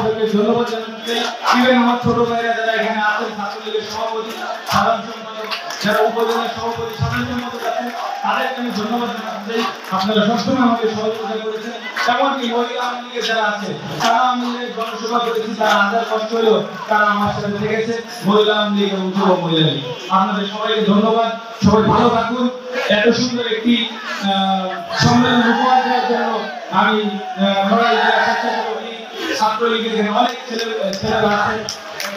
ধন্যবাদ জানাচ্ছি। ইভেন আমার ছোট ভাইরা যারা এখানে আছেন, ছাত্রলীগের সভাপতি, সাধারণ সম্পাদক, যারা উপজেলা সভাপতি, সাধারণ সম্পাদক আছেন, তাদেরকে আমি ধন্যবাদ জানাচ্ছি। আপনারা সবসময় আমাকে সহযোগিতা করেছেন। এমনকি মহিলা আওয়ামী লীগের যারা আছে, তারা আমি জনসভা করেছি, তারা হাজার কষ্ট হলেও তারা আমার সাথে থেকেছে। মহিলা আওয়ামী লীগ এবং যুব মহিলা লীগ, আপনাদের সবাইকে ধন্যবাদ। সবাই ভালো থাকুন। এত সুন্দর একটি সম্মেলন উপহার দেওয়ার জন্য আমি লড়াই করার চেষ্টা করি। ছাত্রলীগের এখানে অনেক ছেলেরা আছে,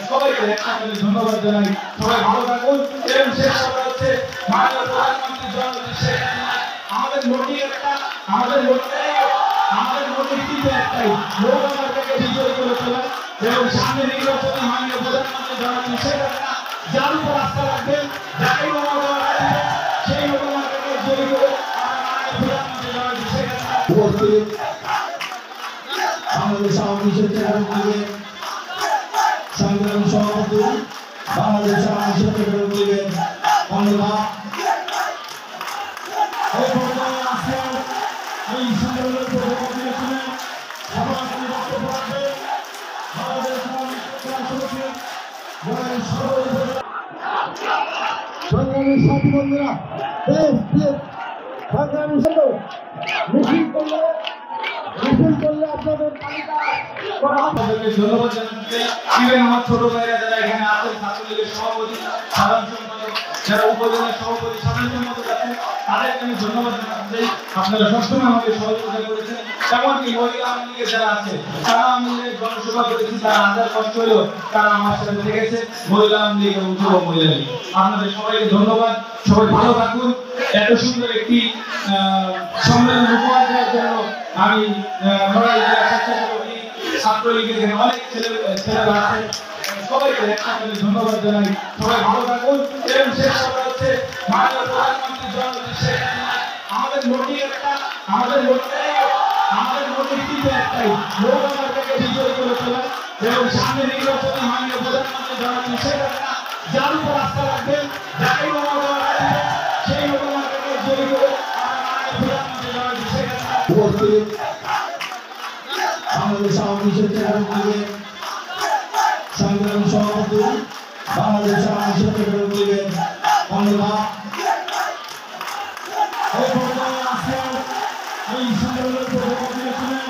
সবাইকে একসাথে ধন্যবাদ জানাই। সবাই ভালো থাকুন। এবং শেষ কথা হচ্ছে, মাননীয় প্রধানমন্ত্রী জননেত্রী শেখ হাসিনা আমাদের মোটি একটা আমাদের মোটি কিন্তু একটাই, ভোট আমাদেরকে বিজয়ী করে তোলা। এবং সামনে নির্বাচনে মাননীয় প্রধানমন্ত্রী জননেত্রী শেখ হাসিনা যার উপর আস্থা রাখবেন, যাকে সেই আমাদেরকে জয়ী করে প্রধানমন্ত্রী জননেত্রী শেখ হাসিনা। বাংলাদেশ আওয়ামী লীগের চেয়ারম্যান সংগ্রামী সভাপতি, বাংলাদেশ আওয়ামী লীগের চেয়ারম্যান ধন্যবাদ। এই সম্মেলনের সভাপতি ছিলেন সভাপতি বক্তব্য রাখবেন বাংলাদেশ আওয়ামী লীগের সংগ্রামী সাথী বন্ধুরা, সংগ্রামী মিছিল করলে আপনাদের ধন্যবাদ জানাচ্ছি। ইভেন আমার ছোট ভাইরা যারা এখানে আছেন, ছাত্রলীগের সভাপতি, সাধারণ সম্পাদক, যারা উপজেলা সভাপতি, সাধারণ সম্পাদক আছেন, তাদেরকে আমি ধন্যবাদ জানাচ্ছি। আপনারা সবসময় আমাকে সহযোগিতা করেছেন। এমনকি মহিলা আওয়ামী লীগের যারা আছে, তারা আমি জনসভা করেছি, তারা হাজার কষ্ট হলেও তারা আমার সাথে থেকেছে। মহিলা আওয়ামী লীগ এবং যুব মহিলা লীগ, আপনাদের সবাইকে ধন্যবাদ। সবাই ভালো থাকুন। এত সুন্দর একটি সম্মেলন উপহার দেওয়ার জন্য আমি লড়াই করার চেষ্টা করি। ছাত্রলীগের এখানে অনেক ছেলেরা আছে, সবাইকে একসাথে ধন্যবাদ জানাই। সবাই ভালো থাকুন। এবং শেষ কথা হচ্ছে, মাননীয় প্রধানমন্ত্রী জননেত্রী শেখ হাসিনা আমাদের মোটি কিন্তু একটাই, ভোট আমাদেরকে বিজয়ী করে তোলা। এবং সামনে নির্বাচনে মাননীয় প্রধানমন্ত্রী জননেত্রী শেখ হাসিনা যার উপর আস্থা রাখবেন, যাকে সেই আমাদেরকে জয়ী করে প্রধানমন্ত্রী জননেত্রী শেখ হাসিনা। বাংলাদেশ আওয়ামী লীগের চেয়ারম্যান সংগ্রামী সভাপতি, বাংলাদেশ আওয়ামী লীগের ধন্যবাদ। এই সম্মেলনের সভাপতি ছিলেন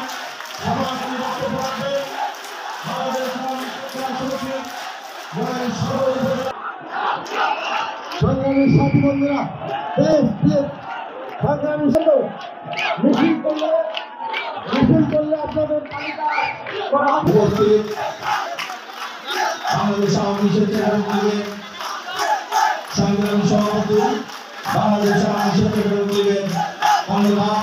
সভাপতি বক্তব্য রাখবেন বাংলাদেশ আওয়ামী লীগের সংগ্রামী সাথী বন্ধুরা, সংগ্রামী মিছিল করলে আপনাদের বাংলাদেশ আওয়ামী লীগের চেয়ারম্যান সংগ্রামী সভাপতি, বাংলাদেশ আওয়ামী লীগের ধন্যবাদ।